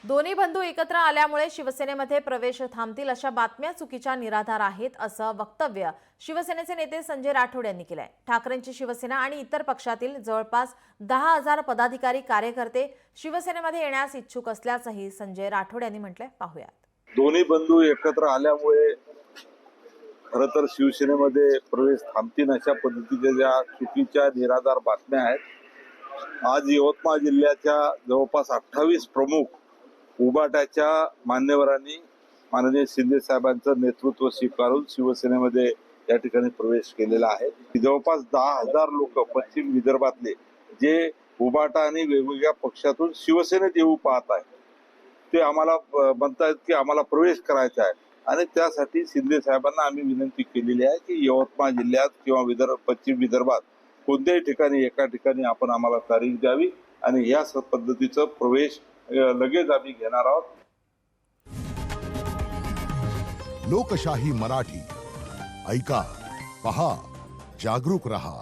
दोन्ही बंधू एकत्र आल्यामुळे शिवसेनेमध्ये प्रवेश थांबतील अशा बातम्या चुकीच्या निराधार आहेत असं वक्तव्य शिवसेनेचे नेते संजय राठोड यांनी केलंय। ठाकरेंची शिवसेना आणि इतर पक्षातील जवळपास 10,000 पदाधिकारी कार्यकर्ते शिवसेनेमध्ये येण्यास इच्छुक असल्याचंही संजय राठोड यांनी म्हटलंय। पाहूयात। दोन्ही बंधू एकत्र आल्यामुळे खरं तर शिवसेनेमध्ये प्रवेश थांबतील अशा पद्धतीच्या ज्या चुकीच्या निराधार बातम्या आहेत। आज यवतमाळ जिल्ह्याच्या जवळपास 28 प्रमुख उबाटाच्या मान्यवरांनी माननीय शिंदे साहेबांचं नेतृत्व स्वीकारून शिवसेनेमध्ये या ठिकाणी प्रवेश केलेला आहे। जवळपास 10,000 लोक पश्चिम विदर्भातले जे उबाटा आणि वेगवेगळ्या पक्षातून शिवसेनेत येऊ पाहत आहेत, ते आम्हाला म्हणतात की आम्हाला प्रवेश करायचा आहे आणि त्यासाठी शिंदे साहेबांना आम्ही विनंती केलेली आहे की यवतमाळ जिल्ह्यात किंवा पश्चिम विदर्भात कोणत्याही ठिकाणी एका ठिकाणी आपण आम्हाला तारीख द्यावी आणि या पद्धतीचं प्रवेश लगेच आम्ही घेणार आहोत। लोकशाही मराठी ऐका, पहा, जागरूक रहा।